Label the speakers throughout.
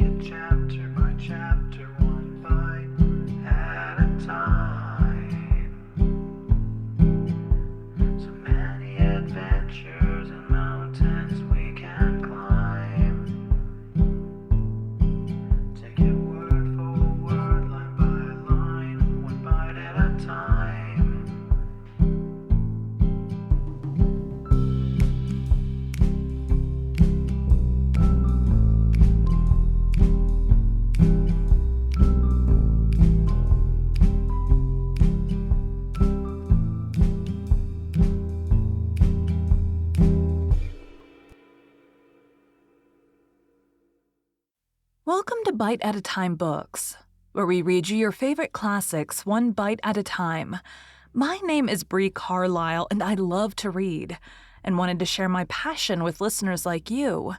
Speaker 1: it chapter by chapter, one bite at a time. So many adventures and mountains we can climb. Take it word for word, line by line, one bite at a time.
Speaker 2: Welcome to Bite at a Time Books, where we read you your favorite classics one bite at a time. My name is Bree Carlisle, and I love to read, and wanted to share my passion with listeners like you.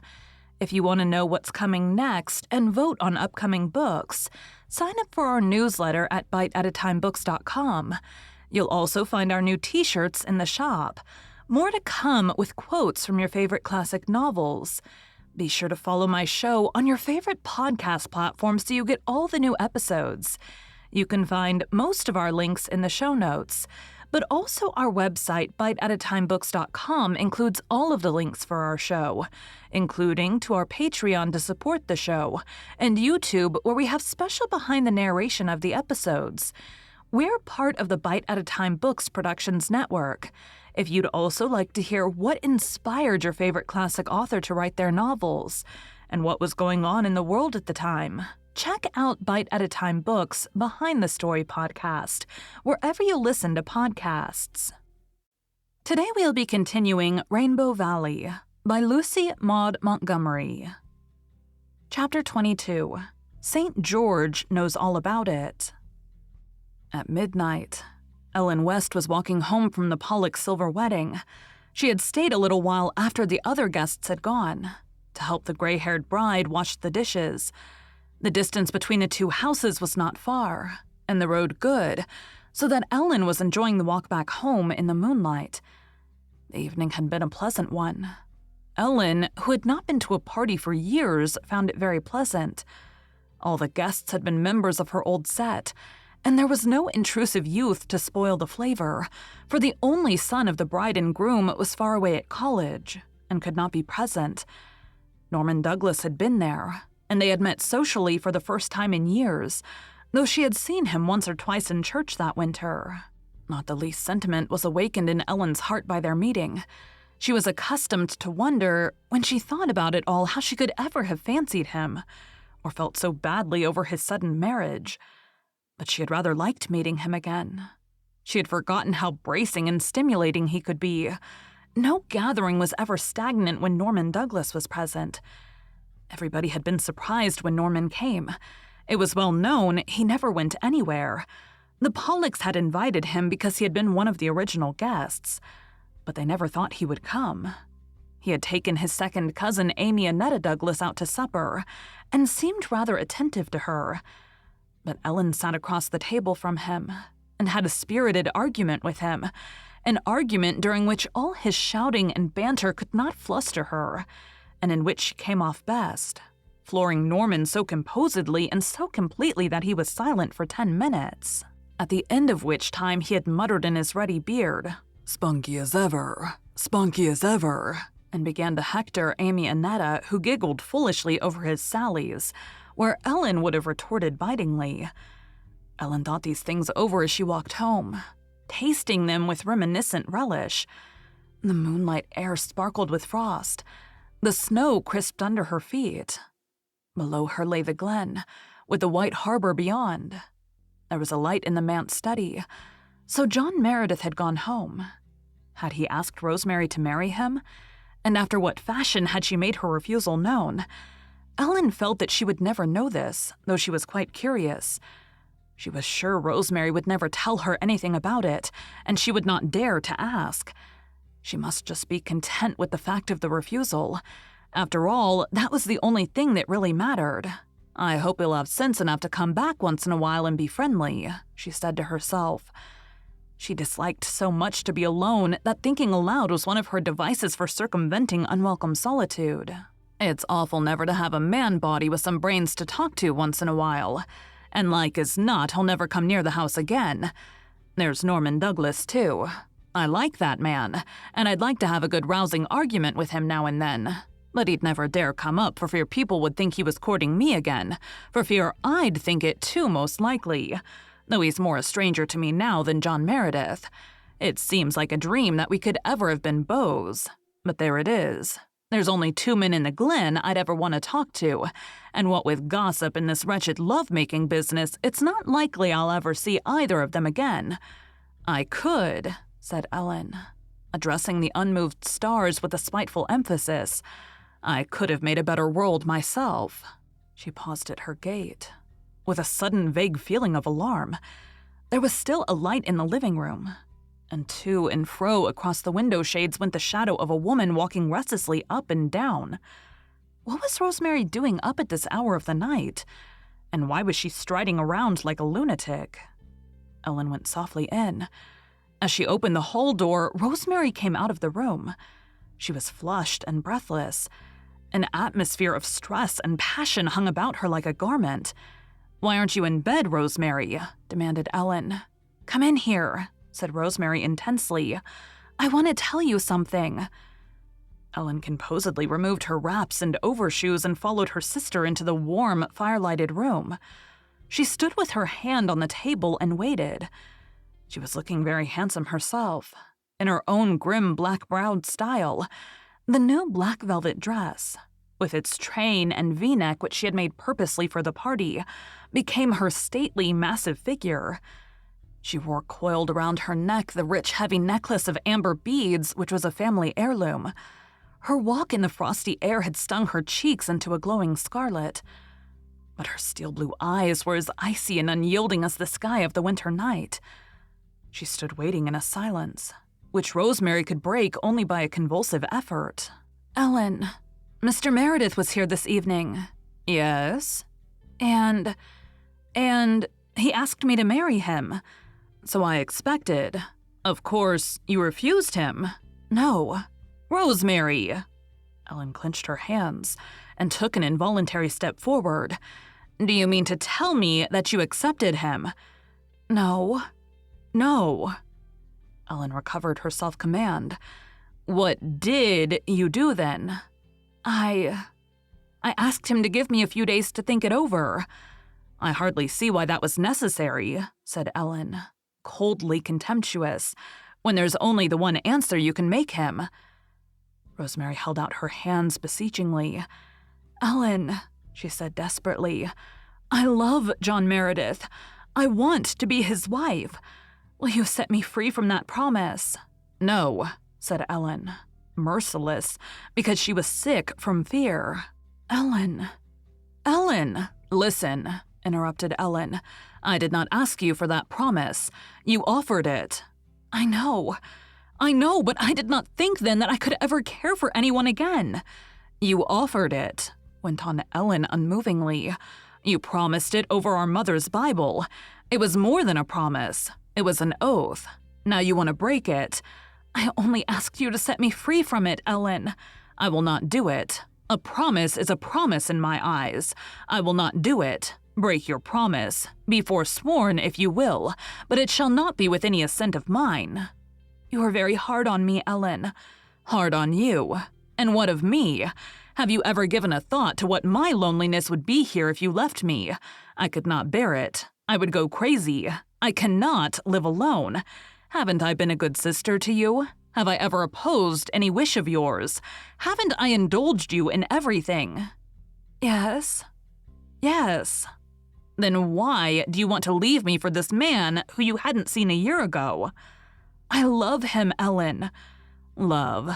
Speaker 2: If you want to know what's coming next and vote on upcoming books, sign up for our newsletter at biteatatimebooks.com. You'll also find our new t-shirts in the shop. More to come with quotes from your favorite classic novels. Be sure to follow my show on your favorite podcast platform so you get all the new episodes. You can find most of our links in the show notes, but also our website, biteatatimebooks.com, includes all of the links for our show, including to our Patreon to support the show, and YouTube, where we have special behind the narration of the episodes. We're part of the Bite at a Time Books Productions Network. If you'd also like to hear what inspired your favorite classic author to write their novels, and what was going on in the world at the time, check out Bite at a Time Books Behind the Story podcast, wherever you listen to podcasts. Today we'll be continuing Rainbow Valley by Lucy Maud Montgomery. Chapter 22. St. George Knows All About It. At midnight, Ellen West was walking home from the Pollock Silver wedding. She had stayed a little while after the other guests had gone, to help the gray-haired bride wash the dishes. The distance between the two houses was not far, and the road good, so that Ellen was enjoying the walk back home in the moonlight. The evening had been a pleasant one. Ellen, who had not been to a party for years, found it very pleasant. All the guests had been members of her old set, and there was no intrusive youth to spoil the flavor, for the only son of the bride and groom was far away at college and could not be present. Norman Douglas had been there, and they had met socially for the first time in years, though she had seen him once or twice in church that winter. Not the least sentiment was awakened in Ellen's heart by their meeting. She was accustomed to wonder, when she thought about it all, how she could ever have fancied him, or felt so badly over his sudden marriage. But she had rather liked meeting him again. She had forgotten how bracing and stimulating he could be. No gathering was ever stagnant when Norman Douglas was present. Everybody had been surprised when Norman came. It was well known he never went anywhere. The Pollocks had invited him because he had been one of the original guests, but they never thought he would come. He had taken his second cousin, Amy Annetta Douglas, out to supper, and seemed rather attentive to her. But Ellen sat across the table from him and had a spirited argument with him, an argument during which all his shouting and banter could not fluster her, and in which she came off best, flooring Norman so composedly and so completely that he was silent for 10 minutes, at the end of which time he had muttered in his ruddy beard, spunky as ever, and began to hector Amy Annetta, who giggled foolishly over his sallies, where Ellen would have retorted bitingly. Ellen thought these things over as she walked home, tasting them with reminiscent relish. The moonlight air sparkled with frost. The snow crisped under her feet. Below her lay the glen, with the white harbor beyond. There was a light in the manse study. So John Meredith had gone home. Had he asked Rosemary to marry him? And after what fashion had she made her refusal known? Ellen felt that she would never know this, though she was quite curious. She was sure Rosemary would never tell her anything about it, and she would not dare to ask. She must just be content with the fact of the refusal. After all, that was the only thing that really mattered. I hope he'll have sense enough to come back once in a while and be friendly, she said to herself. She disliked so much to be alone that thinking aloud was one of her devices for circumventing unwelcome solitude. It's awful never to have a man body with some brains to talk to once in a while. And like as not, he'll never come near the house again. There's Norman Douglas, too. I like that man, and I'd like to have a good rousing argument with him now and then. But he'd never dare come up for fear people would think he was courting me again, for fear I'd think it too, most likely. Though he's more a stranger to me now than John Meredith. It seems like a dream that we could ever have been beaux. But there it is. There's only 2 men in the Glen I'd ever want to talk to, and what with gossip and this wretched love-making business, it's not likely I'll ever see either of them again. I could, said Ellen, addressing the unmoved stars with a spiteful emphasis. I could have made a better world myself. She paused at her gate, with a sudden vague feeling of alarm. There was still a light in the living room, and to and fro across the window shades went the shadow of a woman walking restlessly up and down. What was Rosemary doing up at this hour of the night? And why was she striding around like a lunatic? Ellen went softly in. As she opened the hall door, Rosemary came out of the room. She was flushed and breathless. An atmosphere of stress and passion hung about her like a garment. "Why aren't you in bed, Rosemary?" demanded Ellen. "Come in here," said Rosemary intensely. "I want to tell you something." Ellen composedly removed her wraps and overshoes and followed her sister into the warm, fire-lighted room. She stood with her hand on the table and waited. She was looking very handsome herself, in her own grim black-browed style. The new black velvet dress, with its train and V-neck which she had made purposely for the party, became her stately, massive figure. She wore coiled around her neck the rich, heavy necklace of amber beads, which was a family heirloom. Her walk in the frosty air had stung her cheeks into a glowing scarlet. But her steel-blue eyes were as icy and unyielding as the sky of the winter night. She stood waiting in a silence, which Rosemary could break only by a convulsive effort. "Ellen, Mr. Meredith was here this evening." "Yes?" And he asked me to marry him. So I expected. Of course, you refused him." "No." "Rosemary!" Ellen clenched her hands and took an involuntary step forward. "Do you mean to tell me that you accepted him?" "No." "No." Ellen recovered her self-command. "What did you do then?" I asked him to give me a few days to think it over." "I hardly see why that was necessary," said Ellen, coldly contemptuous, "when there's only the one answer you can make him." Rosemary held out her hands beseechingly. "Ellen," she said desperately, "I love John Meredith. I want to be his wife. Will you set me free from that promise?" "No," said Ellen, merciless, because she was sick from fear. "Ellen." "Listen," interrupted Ellen. "I did not ask you for that promise. You offered it." I know, but I did not think then that I could ever care for anyone again." "You offered it," went on Ellen unmovingly. "You promised it over our mother's Bible. It was more than a promise. It was an oath. Now you want to break it." "I only asked you to set me free from it, Ellen." "I will not do it. A promise is a promise in my eyes. I will not do it. Break your promise. Be forsworn if you will, but it shall not be with any assent of mine." "You are very hard on me, Ellen." "Hard on you? And what of me? Have you ever given a thought to what my loneliness would be here if you left me? I could not bear it. I would go crazy. I cannot live alone. Haven't I been a good sister to you? Have I ever opposed any wish of yours? Haven't I indulged you in everything?" "Yes." "Yes. Then why do you want to leave me for this man who you hadn't seen a year ago?" "I love him, Ellen." "Love?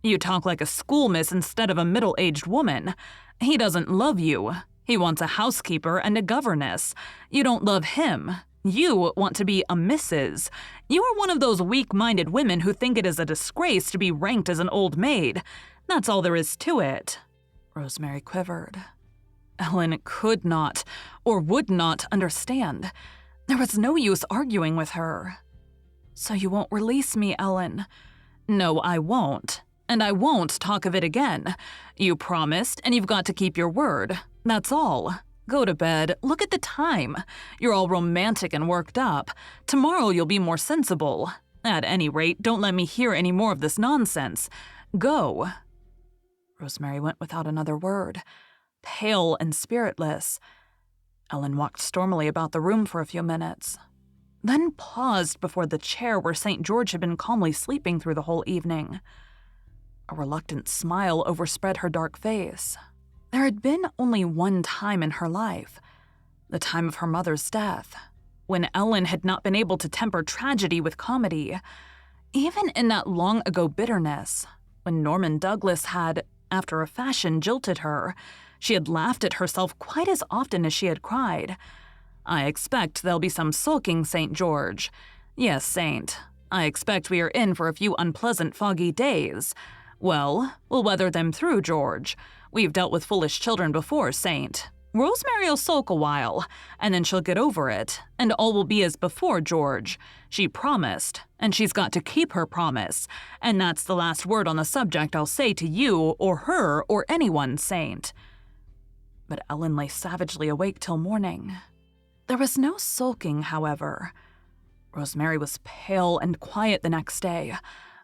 Speaker 2: You talk like a schoolmiss instead of a middle-aged woman. He doesn't love you. He wants a housekeeper and a governess. You don't love him. You want to be a Mrs. You are one of those weak-minded women who think it is a disgrace to be ranked as an old maid. That's all there is to it." Rosemary quivered. Ellen could not, or would not, understand. There was no use arguing with her. "So you won't release me, Ellen?" "No, I won't. And I won't talk of it again. You promised, and you've got to keep your word. That's all. Go to bed. Look at the time. You're all romantic and worked up. Tomorrow you'll be more sensible. At any rate, don't let me hear any more of this nonsense. Go." Rosemary went without another word, pale and spiritless. Ellen walked stormily about the room for a few minutes, then paused before the chair where St. George had been calmly sleeping through the whole evening. A reluctant smile overspread her dark face. There had been only one time in her life, the time of her mother's death, when Ellen had not been able to temper tragedy with comedy. Even in that long-ago bitterness, when Norman Douglas had, after a fashion, jilted her, she had laughed at herself quite as often as she had cried. "I expect there'll be some sulking, St. George. Yes, Saint. I expect we are in for a few unpleasant foggy days. Well, we'll weather them through, George. We've dealt with foolish children before, Saint. Rosemary'll sulk a while, and then she'll get over it, and all will be as before, George. She promised, and she's got to keep her promise, and that's the last word on the subject I'll say to you or her or anyone, Saint." But Ellen lay savagely awake till morning. There was no sulking, however. Rosemary was pale and quiet the next day,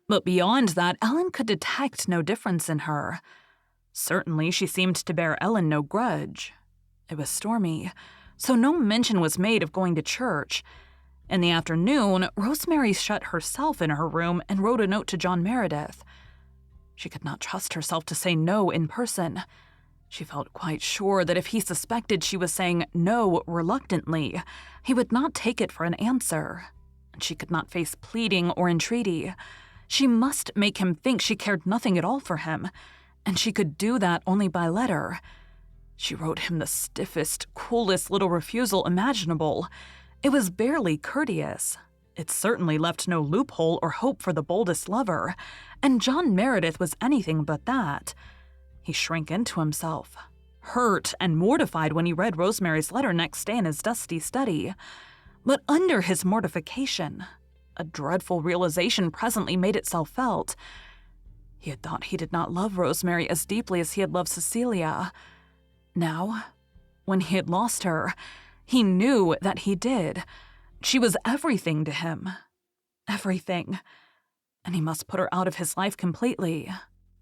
Speaker 2: but beyond that, Ellen could detect no difference in her. Certainly, she seemed to bear Ellen no grudge. It was stormy, so no mention was made of going to church. In the afternoon, Rosemary shut herself in her room and wrote a note to John Meredith. She could not trust herself to say no in person. She felt quite sure that if he suspected she was saying no reluctantly, he would not take it for an answer. And she could not face pleading or entreaty. She must make him think she cared nothing at all for him, and she could do that only by letter. She wrote him the stiffest, coolest little refusal imaginable. It was barely courteous. It certainly left no loophole or hope for the boldest lover, and John Meredith was anything but that. He shrank into himself, hurt and mortified when he read Rosemary's letter next day in his dusty study. But under his mortification, a dreadful realization presently made itself felt. He had thought he did not love Rosemary as deeply as he had loved Cecilia. Now, when he had lost her, he knew that he did. She was everything to him. Everything. And he must put her out of his life completely.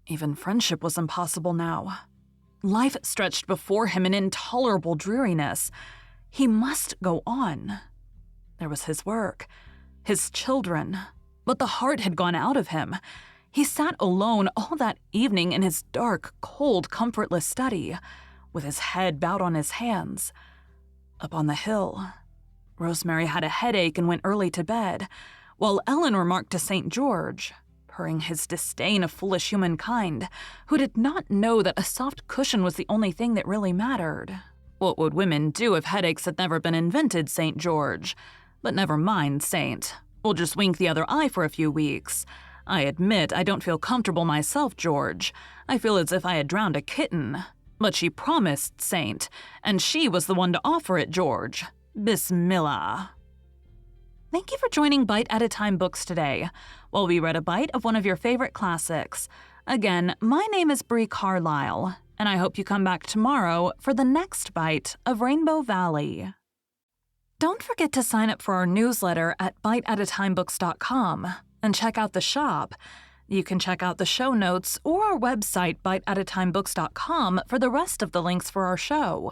Speaker 2: Even friendship was impossible now. Life stretched before him in intolerable dreariness. He must go on. There was his work, his children, but the heart had gone out of him. He sat alone all that evening in his dark, cold, comfortless study, with his head bowed on his hands. Up on the hill, Rosemary had a headache and went early to bed, while Ellen remarked to St. George, purring his disdain of foolish humankind, who did not know that a soft cushion was the only thing that really mattered. "What would women do if headaches had never been invented, St. George? But never mind, Saint. We'll just wink the other eye for a few weeks. I admit I don't feel comfortable myself, George. I feel as if I had drowned a kitten. But she promised, Saint, and she was the one to offer it, George. Bismillah." Thank you for joining Bite at a Time Books today, while we read a bite of one of your favorite classics. Again, my name is Bree Carlisle, and I hope you come back tomorrow for the next bite of Rainbow Valley. Don't forget to sign up for our newsletter at biteatatimebooks.com and check out the shop. You can check out the show notes or our website, biteatatimebooks.com, for the rest of the links for our show.